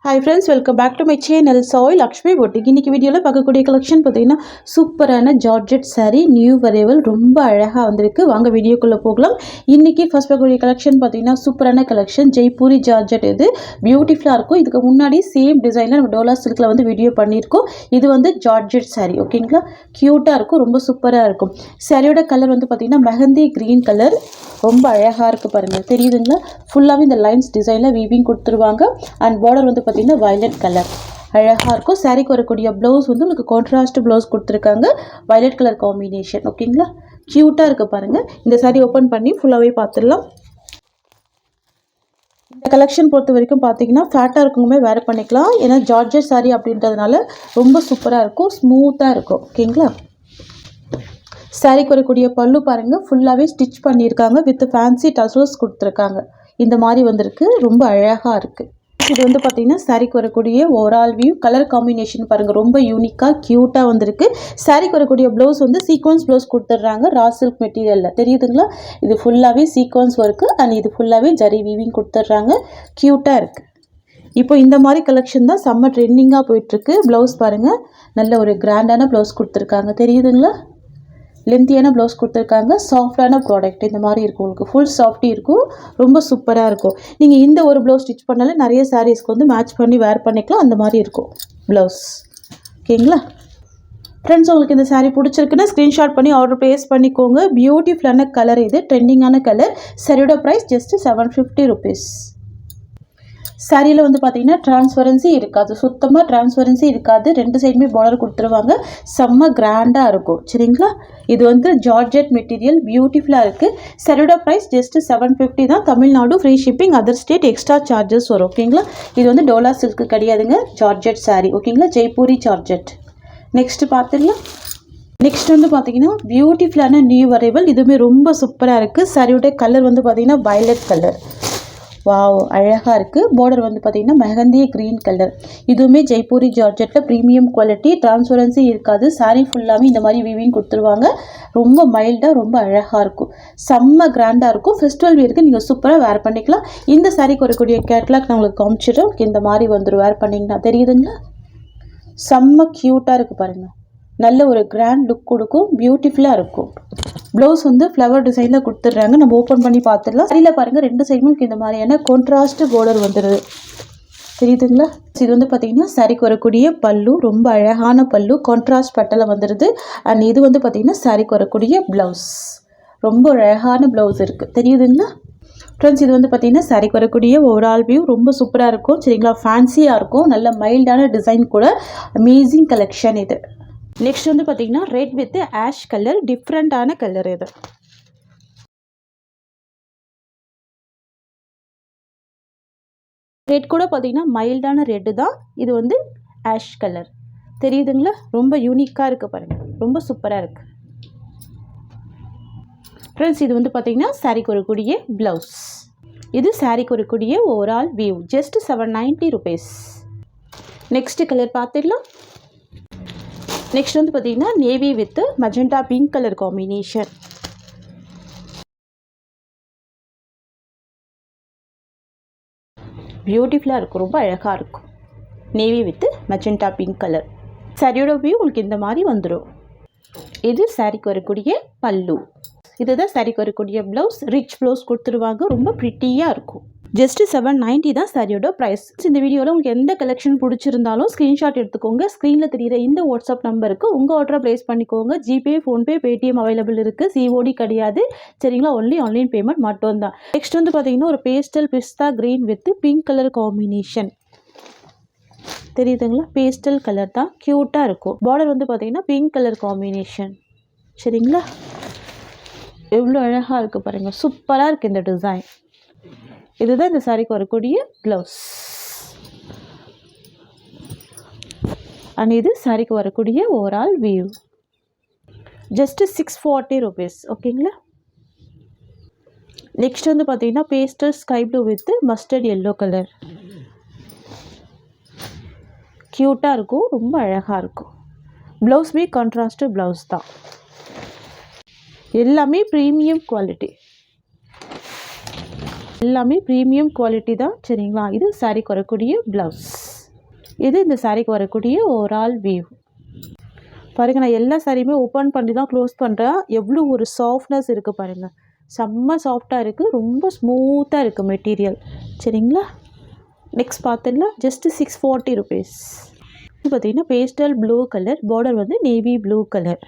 Hi friends, welcome back to my channel Soy Lakshmi Boutique. இன்னைக்கு வீடியோல பார்க்கக்கூடிய collection பார்த்தீங்கன்னா சூப்பரான ஜார்ஜெட் saree நியூ வரைவல் ரொம்ப அழகா வந்திருக்கு. வாங்க வீடியோக்குள்ள போகலாம். இன்னைக்கு ஃபர்ஸ்ட் பார்க்கக்கூடிய கலெக்ஷன் பார்த்தீங்கன்னா சூப்பரான கலெக்ஷன் ஜெய்ப்பூரி ஜார்ஜெட். இது பியூட்டிஃபுல்லா இருக்கும். இதுக்கு முன்னாடி சேம் டிசைன்ல நம்ம டோலா சில்க்ல வந்து வீடியோ பண்ணியிருக்கோம். இது வந்து ஜார்ஜெட் saree. ஓகேங்களா? கியூட்டா இருக்கும். ரொம்ப சூப்பரா இருக்கும். சாரியோட கலர் வந்து பார்த்தீங்கன்னா மெஹந்தி கிரீன் கலர். ரொம்ப அழகா இருக்கு பாருங்க. தெரியுதுங்களா? ஃபுல்லாவே இந்த லைன்ஸ் டிசைன்ல வீவிங் கொடுத்துருவாங்க. அண்ட் பார்டர் வந்து பார்த்தீங்கன்னா வயலட் கலர் அழகாக இருக்கும். சாரிக்கு வரக்கூடிய ப்ளவுஸ் வந்து உங்களுக்கு கான்ட்ராஸ்ட் ப்ளவுஸ் கொடுத்துருக்காங்க. Violet colour combination. ஓகேங்களா? க்யூட்டாக இருக்குது பாருங்கள். இந்த சாரீ ஓப்பன் பண்ணி ஃபுல்லாகவே பார்த்துடலாம். இந்த கலெக்ஷன் பொறுத்த வரைக்கும் பார்த்தீங்கன்னா ஃபேட்டாக இருக்கவங்க வேறு பண்ணிக்கலாம். ஏன்னா ஜார்ஜெட் சாரீ அப்படின்றதுனால ரொம்ப சூப்பராக இருக்கும், ஸ்மூத்தாக இருக்கும். ஓகேங்களா? சாரிக்கு வரக்கூடிய பல்லு பாருங்கள், ஃபுல்லாகவே ஸ்டிச் பண்ணியிருக்காங்க. வித் ஃபேன்சி டசல்ஸ் கொடுத்துருக்காங்க. இந்த மாதிரி வந்திருக்கு. ரொம்ப அழகாக இருக்குது. இது வந்து பார்த்தீங்கன்னா சாரிக்கு வரக்கூடிய ஓவரால் வியூ. கலர் காம்பினேஷன் பாருங்கள், ரொம்ப யூனிக்காக க்யூட்டாக வந்திருக்கு. சாரிக்கு வரக்கூடிய ப்ளவுஸ் வந்து சீக்வன்ஸ் ப்ளவுஸ் கொடுத்துட்றாங்க ரா சில்க் மெட்டீரியலில். தெரியுதுங்களா? இது ஃபுல்லாகவே சீக்வன்ஸ் ஒர்க்கு அண்ட் இது ஃபுல்லாகவே ஜரி வீவிங் கொடுத்துட்றாங்க. க்யூட்டாக இருக்குது. இப்போ இந்த மாதிரி கலெக்ஷன் தான் செம்ம ட்ரெண்டிங்காக போயிட்டுருக்கு. ப்ளவுஸ் பாருங்கள், நல்ல ஒரு கிராண்டான ப்ளவுஸ் கொடுத்துருக்காங்க. தெரியுதுங்களா? லென்த்தியான ப்ளவுஸ் கொடுத்துருக்காங்க. சாஃப்டான ப்ராடக்ட் இந்த மாதிரி இருக்கும். உங்களுக்கு ஃபுல் சாஃப்டி இருக்கும். ரொம்ப சூப்பராக இருக்கும். நீங்கள் இந்த ஒரு ப்ளவுஸ் ஸ்டிச் பண்ணாலே நிறைய சாரீஸ்க்கு வந்து மேட்ச் பண்ணி வேர் பண்ணிக்கலாம். அந்த மாதிரி இருக்கும் ப்ளவுஸ். ஓகேங்களா ஃப்ரெண்ட்ஸ்? உங்களுக்கு இந்த சாரீ பிடிச்சிருக்குன்னா ஸ்க்ரீன்ஷாட் பண்ணி ஆர்டர் ப்ளேஸ் பண்ணிக்கோங்க. பியூட்டிஃபுல்லான கலர், இது ட்ரெண்டிங்கான கலர். சாரியோட ப்ரைஸ் ஜஸ்ட் 750 rupees. சாரியில் வந்து பார்த்தீங்கன்னா டிரான்ஸ்பரன்சி இருக்காது, சுத்தமாக டிரான்ஸ்பரன்சி இருக்காது. ரெண்டு சைடுமே பார்டர் கொடுத்துருவாங்க. செம்ம கிராண்டாக இருக்கும். சரிங்களா? இது வந்து ஜார்ஜெட் மெட்டீரியல், பியூட்டிஃபுல்லாக இருக்குது. சாரியோட ப்ரைஸ் ஜஸ்ட் 750 தான். Tamil Nadu free shipping, other state extra charges வரும். ஓகேங்களா? இது வந்து டோலா சில்க்கு கிடையாதுங்க, ஜார்ஜெட் சாரீ. ஓகேங்களா? ஜெய்ப்பூரி ஜார்ஜெட். நெக்ஸ்ட் பார்த்துடலாம். நெக்ஸ்ட் வந்து பார்த்தீங்கன்னா பியூட்டிஃபுல்லான நியூ வரைவல். இதுவுமே ரொம்ப சூப்பராக இருக்குது. சாரியோட கலர் வந்து பார்த்தீங்கன்னா வயலட் கலர். வாவ், அழகாக இருக்குது. பார்டர் வந்து பார்த்திங்கன்னா மெஹந்தி க்ரீன் கலர். இதுவுமே ஜெய்ப்பூரி ஜார்ஜெட்டில் ப்ரீமியம் குவாலிட்டி, டிரான்ஸ்பரன்சி இருக்காது. சாரீ ஃபுல்லாகவே இந்த மாதிரி வீவிங் கொடுத்துருவாங்க. ரொம்ப மைல்டாக ரொம்ப அழகாக இருக்கும். செம்ம கிராண்டாக இருக்கும். ஃபெஸ்டிவல் வேருக்கு நீங்கள் சூப்பராக வேர் பண்ணிக்கலாம். இந்த சாரீக்கு வரக்கூடிய கேட்லாக் நான் உங்களுக்கு காமிச்சிடும். இந்த மாதிரி வந்துடும் வேர் பண்ணிங்கன்னா. தெரியுதுங்களா? செம்ம க்யூட்டாக இருக்குது பாருங்கள். நல்ல ஒரு கிராண்ட் லுக் கொடுக்கும். பியூட்டிஃபுல்லாக இருக்கும். ப்ளவுஸ் வந்து ஃப்ளவர் டிசைனில் கொடுத்துட்றாங்க. நம்ம ஓப்பன் பண்ணி பார்த்துடலாம். சரியில் பாருங்கள், ரெண்டு சைடும் இந்த மாதிரியான கான்ட்ராஸ்ட் பார்டர் வந்துடுது. தெரியுதுங்களா? இது வந்து பார்த்தீங்கன்னா சாரிக்கு வரக்கூடிய பல்லு. ரொம்ப அழகான பல்லு, கான்ட்ராஸ்ட் பட்டலை வந்துடுது. அண்ட் இது வந்து பார்த்தீங்கன்னா சாரிக்கு வரக்கூடிய ப்ளவுஸ். ரொம்ப அழகான ப்ளவுஸ் இருக்குது. தெரியுதுங்களா ஃப்ரெண்ட்ஸ்? இது வந்து பார்த்தீங்கன்னா சாரிக்கு வரக்கூடிய ஓவரால் வியூ. ரொம்ப சூப்பராக இருக்கும். சரிங்களா? ஃபேன்சியாக இருக்கும். நல்ல மைல்டான டிசைன் கூட. அமேசிங் கலெக்ஷன் இது. நெக்ஸ்ட் வந்து பார்த்தீங்கன்னா ரெட் வித் ஆஷ் கலர். டிஃப்ரெண்ட்டான கலர் இது. ரெட் கூட பார்த்தீங்கன்னா மைல்டான ரெட்டு தான். இது வந்து ஆஷ் கலர். தெரியுதுங்களா? ரொம்ப யூனிக்காக இருக்குது பாருங்கள். ரொம்ப சூப்பராக இருக்குது ஃப்ரெண்ட்ஸ். இது வந்து பார்த்தீங்கன்னா சாரிக்கு வரக்கூடிய ப்ளவுஸ். இது சாரிக்கு வரக்கூடிய overall view. Just 790 rupees. Next colour பார்த்துடலாம். நெக்ஸ்ட் வந்து பார்த்தீங்கன்னா navy with magenta pink colour combination. பியூட்டிஃபுல்லாக இருக்கும். ரொம்ப அழகாக இருக்கும். Navy with magenta pink colour. சாரியோட வியூ உங்களுக்கு இந்த மாதிரி வந்துடும். இது சாரிக்கு வரக்கூடிய பல்லு. இதுதான் சாரிக்கு வரக்கூடிய ப்ளவுஸ். ரிச் ப்ளவுஸ் கொடுத்துருவாங்க. ரொம்ப ப்ரிட்டியாக இருக்கும். ஜஸ்ட் 790 தான் சாரியோட ப்ரைஸ். இந்த வீடியோவில் உங்களுக்கு எந்த கலெக்ஷன் பிடிச்சிருந்தாலும் ஸ்க்ரீன்ஷாட் எடுத்துக்கோங்க. ஸ்க்ரீனில் தெரியுற இந்த வாட்ஸ்அப் நம்பருக்கு உங்கள் ஆர்டரை ப்ளேஸ் பண்ணிக்கோங்க. ஜிபே, ஃபோன்பே, பேடிஎம் அவைலபிள் இருக்குது. சிஓடி கிடையாது. சரிங்களா? ஒன்லி ஆன்லைன் பேமெண்ட் மட்டும்தான். நெக்ஸ்ட் வந்து பார்த்தீங்கன்னா ஒரு பேஸ்டல் பிஸ்தா green with pink colour combination. தெரியுதுங்களா? பேஸ்டல் கலர் தான். க்யூட்டாக இருக்கும். பார்டர் வந்து பார்த்தீங்கன்னா பிங்க் கலர் காம்பினேஷன். சரிங்களா? எவ்வளோ அழகாக இருக்குது பாருங்கள். சூப்பராக இருக்குது இந்த டிசைன். இதுதான் இந்த சாரிக்கு வரக்கூடிய ப்ளவுஸ். அண்ட் இது சாரிக்கு வரக்கூடிய ஓவரால் வியூ. Just 640 rupees. ஓகேங்களா? நெக்ஸ்ட் வந்து பார்த்தீங்கன்னா pastel sky blue with mustard yellow colour. க்யூட்டாக இருக்கும். ரொம்ப அழகாக இருக்கும். ப்ளவுஸ்மே கான்ட்ராஸ்ட் ப்ளவுஸ் தான். எல்லாமே ப்ரீமியம் குவாலிட்டி. எல்லாமே ப்ரீமியம் குவாலிட்டி தான். சரிங்களா? இது சாரிக்கு வரக்கூடிய ப்ளவுஸ். இது இந்த சாரீக்கு வரக்கூடிய ஓவரால் வியூ. பாருங்கள், நான் எல்லா சாரியுமே ஓப்பன் பண்ணி தான் க்ளோஸ் பண்ணுறேன். எவ்வளோ ஒரு சாஃப்ட்னஸ் இருக்குது பாருங்கள். செம்ம சாஃப்டாக இருக்குது, ரொம்ப ஸ்மூத்தாக இருக்குது மெட்டீரியல். சரிங்களா? நெக்ஸ்ட் பார்த்துடலாம். Just 640 rupees. இது பார்த்திங்கன்னா பேஸ்டல் ப்ளூ கலர், பார்டர் வந்து நேவி ப்ளூ கலர்.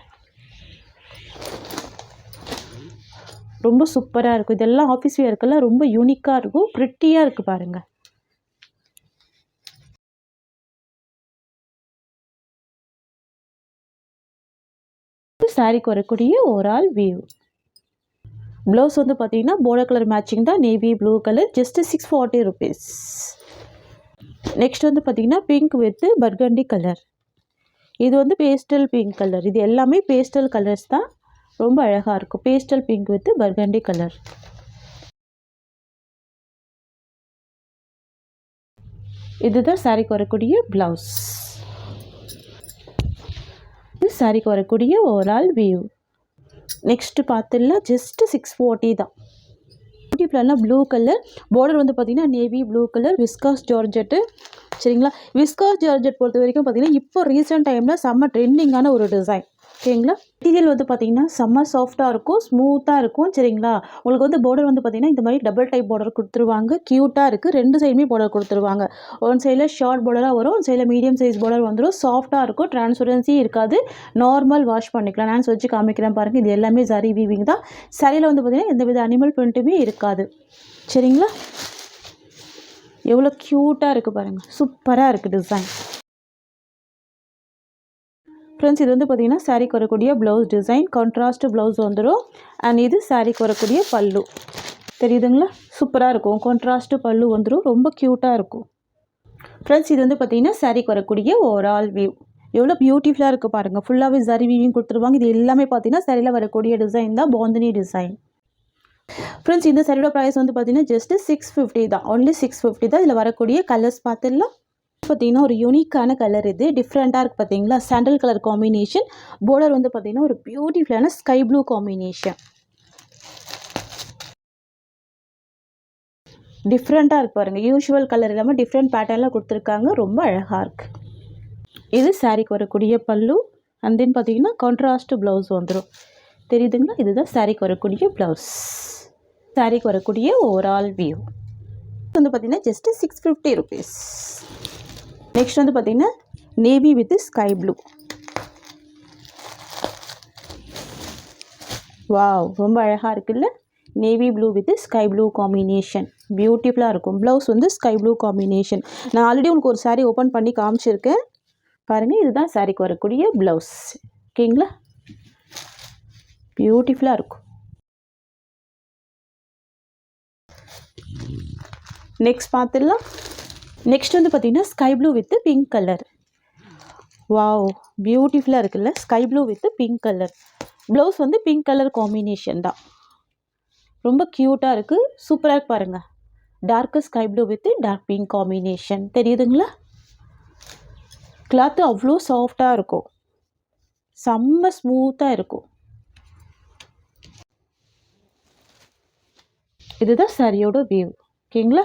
ரொம்ப சூப்பராக இருக்கும். இதெல்லாம் ஆஃபீஸ் வேர்க்கெல்லாம் ரொம்ப யூனிக்காக இருக்கும், ப்ரிட்டியாக இருக்குது பாருங்கள். சாரிக்கு வரக்கூடிய ஓவரால் வியூ. ப்ளவுஸ் வந்து பார்த்தீங்கன்னா பார்டர் கலர் மேட்சிங் தான், navy blue colour. Just 640 rupees. Next வந்து பார்த்தீங்கன்னா பிங்க் வித் பர்கண்டி கலர். இது வந்து பேஸ்டல் பிங்க் கலர். இது எல்லாமே பேஸ்டல் கலர்ஸ் தான், ரொம்ப அழகாக இருக்கும். Pastel pink with burgundy colour. இதுதான் சாரிக்கு வரக்கூடிய ப்ளவுஸ். இது சாரிக்கு வரக்கூடிய ஓவரால் வியூ. நெக்ஸ்ட்டு பார்த்துடலாம். ஜஸ்ட்டு 640 தான். பியூட்டிஃபுல்லான ப்ளூ கலர், பார்டர் வந்து பார்த்திங்கன்னா navy blue colour, viscose georgette. சரிங்களா? விஸ்காஸ் ஜார்ஜெட் பொறுத்த வரைக்கும் பார்த்திங்கன்னா இப்போ ரீசெண்ட் டைமில் செம்ம ட்ரெண்டிங்கான ஒரு டிசைன். ஓகேங்களா? மெட்டீரியல் வந்து பார்த்திங்கன்னா செம்ம சாஃப்டாக இருக்கும், ஸ்மூத்தாக இருக்கும். சரிங்களா? உங்களுக்கு வந்து பார்டர் வந்து பார்த்திங்கன்னா இந்த மாதிரி டபுள் டைப் பார்டர் கொடுத்துருவாங்க. க்யூட்டாக இருக்குது. 2 சைடுமே பார்டர் கொடுத்துருவாங்க. ஒன் சைடில் ஷார்ட் பார்டராக வரும், ஒன் சைடில் மீடியம் சைஸ் பார்டர் வந்துடும். சாஃப்டாக இருக்கும், ட்ரான்ஸ்பரன்சி இருக்காது. நார்மல் வாஷ் பண்ணிக்கலாம். நான் வச்சு காமிக்கிறேன் பாருங்கள். இது எல்லாமே ஜரி வீவிங் தான். சரியில் வந்து பார்த்திங்கன்னா எந்த வித அனிமல் பிரிண்ட்டுமே இருக்காது. சரிங்களா? எவ்வளோ க்யூட்டாக இருக்குது பாருங்கள், சூப்பராக இருக்குது டிசைன். ஃப்ரெண்ட்ஸ், இது வந்து பார்த்திங்கன்னா சாரிக்கு வரக்கூடிய ப்ளவுஸ் டிசைன், கான்ட்ராஸ்ட் ப்ளவுஸ் வந்துடும். அண்ட் இது சாரிக்கு வரக்கூடிய பல்லு. தெரியுதுங்களா? சூப்பராக இருக்கும். கான்ட்ராஸ்ட் பல்லு வந்துடும், ரொம்ப க்யூட்டாக இருக்கும். ஃப்ரெண்ட்ஸ், இது வந்து பார்த்திங்கன்னா சாரிக்கு வரக்கூடிய ஓவரால் வியூ. எவ்வளோ பியூட்டிஃபுல்லாக இருக்குது பாருங்கள். ஃபுல்லாகவே ஜரி வீவிங் கொடுத்துருவாங்க. இது எல்லாமே பார்த்திங்கன்னா சாரியில் வரக்கூடிய டிசைன் தான், பாந்தினி டிசைன். ஃப்ரெண்ட்ஸ், இந்த சாரியோட ப்ரைஸ் வந்து பார்த்திங்கன்னா ஜஸ்ட்டு 650 தான். ஒன்லி 650 தான். இதில் வரக்கூடிய கலர்ஸ் பார்த்துடலாம். பார்த்தீங்கன்னா ஒரு யூனிக்கான கலர், இது டிஃப்ரெண்ட்டாக இருக்குது பார்த்தீங்களா? Sandal colour combination. பார்டர் வந்து பார்த்தீங்கன்னா ஒரு பியூட்டிஃபுல்லான ஸ்கை ப்ளூ காம்பினேஷன். டிஃப்ரெண்ட்டாக இருக்குது பாருங்கள். யூஷுவல் கலர் இல்லாமல் டிஃப்ரெண்ட் பேட்டர்னில் கொடுத்துருக்காங்க, ரொம்ப அழகாக இருக்குது. இது சாரிக்கு வரக்கூடிய பல்லு. அண்ட் தென் பார்த்தீங்கன்னா கான்ட்ராஸ்ட் ப்ளவுஸ் வந்துடும். தெரியுதுங்களா? இதுதான் சாரிக்கு வரக்கூடிய ப்ளவுஸ். சாரிக்கு வரக்கூடிய ஓவரால் வியூ வந்து பார்த்தீங்கன்னா ஜஸ்ட்டு 650 ருபீஸ். நெக்ஸ்ட் வந்து பார்த்தீங்கன்னா navy with sky blue. Wow, ரொம்ப அழகாக இருக்குல்ல? Navy blue with sky blue combination, பியூட்டிஃபுல்லாக இருக்கும். ப்ளவுஸ் வந்து ஸ்கை ப்ளூ காம்பினேஷன். நான் ஆல்ரெடி உங்களுக்கு ஒரு சாரீ ஓப்பன் பண்ணி காமிச்சிருக்கேன் பாருங்கள். இதுதான் சாரிக்கு வரக்கூடிய ப்ளவுஸ். ஓகேங்களா? பியூட்டிஃபுல்லாக இருக்கும். நெக்ஸ்ட் பார்த்துடலாம். நெக்ஸ்ட் வந்து பார்த்திங்கன்னா sky blue with pink colour. Wow, பியூட்டிஃபுல்லாக இருக்குல்ல? Sky blue with pink colour. Blouse வந்து பிங்க் கலர் காம்பினேஷன் தான், ரொம்ப க்யூட்டாக இருக்குது, சூப்பராக இருக்கு பாருங்கள். Dark sky blue with dark pink combination. தெரியுதுங்களா? கிளாத்து அவ்வளோ சாஃப்டாக இருக்கும், செம்ம ஸ்மூத்தாக இருக்கும். இதுதான் சாரியோட வியூ. ஓகேங்களா?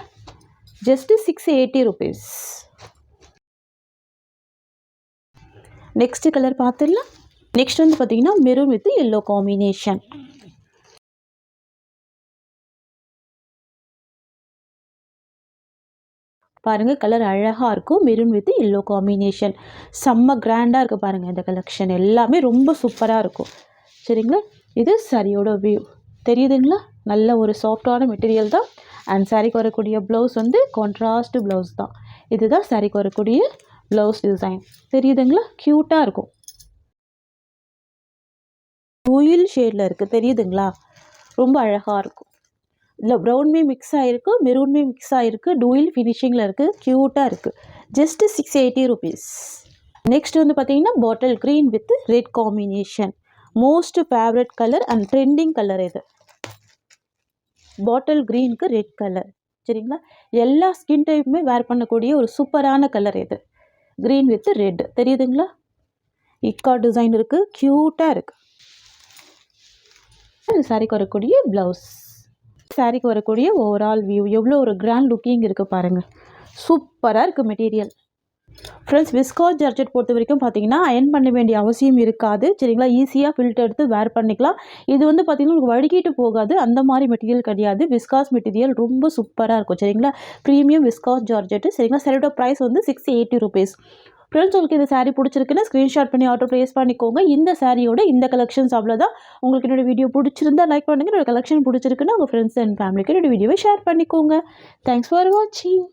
Just 680 rupees. நெக்ஸ்ட் கலர் பார்த்துடலாம். நெக்ஸ்ட் வந்து பார்த்தீங்கன்னா மெரூன் வித் எல்லோ காம்பினேஷன். பாருங்கள், கலர் அழகாக இருக்கும். மெரூன் வித் எல்லோ காம்பினேஷன் செம்ம கிராண்டாக இருக்குது பாருங்கள். இந்த கலெக்ஷன் எல்லாமே ரொம்ப சூப்பராக இருக்கும். சரிங்களா? இது சாரியோட வியூ. தெரியுதுங்களா? நல்ல ஒரு சாஃப்டான மெட்டீரியல் தான். அண்ட் சாரிக்கு வரக்கூடிய ப்ளவுஸ் வந்து கான்ட்ராஸ்ட் ப்ளவுஸ் தான். இதுதான் சாரிக்கு வரக்கூடிய ப்ளவுஸ் டிசைன். தெரியுதுங்களா? க்யூட்டாக இருக்கும். டூயில் ஷேடில் இருக்குது. தெரியுதுங்களா? ரொம்ப அழகாக இருக்கும். இல்லை, ப்ரௌன்மே மிக்ஸ் ஆகிருக்கு, மெரூன்மே மிக்ஸ் ஆகிருக்கு, டூயில் ஃபினிஷிங்கில் இருக்குது, க்யூட்டாக இருக்குது. Just 680 rupees. நெக்ஸ்ட் வந்து பார்த்தீங்கன்னா bottle green with red combination. Most favourite colour and trending colour இது. பாட்டில் க்ரீனுக்கு ரெட் கலர். சரிங்களா? எல்லா ஸ்கின் டைப்புமே வேர் பண்ணக்கூடிய ஒரு சூப்பரான கலர் இது. Green with red. தெரியுதுங்களா? இக்கா டிசைன் இருக்குது, க்யூட்டாக இருக்குது. சாரிக்கு வரக்கூடிய ப்ளவுஸ். சாரிக்கு வரக்கூடிய ஓவரால் வியூ. எவ்வளோ ஒரு கிராண்ட் லுக்கிங் இருக்குது பாருங்கள். சூப்பராக இருக்குது மெட்டீரியல். ஃப்ரெண்ட்ஸ் விஸ்காஸ் ஜார்ஜெட் பொறுத்த வரைக்கும் பார்த்தீங்கன்னா அயர்ன் பண்ண வேண்டிய அவசியம் இருக்காது சரிங்களா. ஈஸியாக ஃபில்டர் எடுத்து வேர் பண்ணிக்கலாம். இது வந்து பார்த்தீங்கன்னா உங்களுக்கு வழுக்கிட்டு போகாது, அந்த மாதிரி மெட்டீரியல் கிடையாது. விஸ்காஸ் மெட்டீரியல் ரொம்ப சூப்பராக இருக்கும் சரிங்களா. ப்ரீமியம் விஸ்காஸ் ஜார்ஜெட்டு சரிங்களா. சரியோட ப்ரைஸ் வந்து 680 ருபீஸ். ஃப்ரெண்ட்ஸ் உங்களுக்கு இந்த சாரீ பிடிச்சிருக்குன்னு ஸ்க்ரீன்ஷாட் பண்ணி ஆர்டர் ப்ளேஸ் பண்ணிக்கோங்க. இந்த சாரியோட இந்த கலெக்ஷன்ஸ் அவ்வளோதான். உங்களுக்கு என்னோட வீடியோ பிடிச்சிருந்தா லைக் பண்ணுங்கள். என்னோட கலெக்ஷன் பிடிச்சிருக்குன்னா உங்கள் ஃப்ரெண்ட்ஸ் அண்ட் ஃபேமிலிக்கு என்னோட வீடியோவை ஷேர் பண்ணிக்கோங்க. தேங்க்ஸ் ஃபார் வாட்சிங்.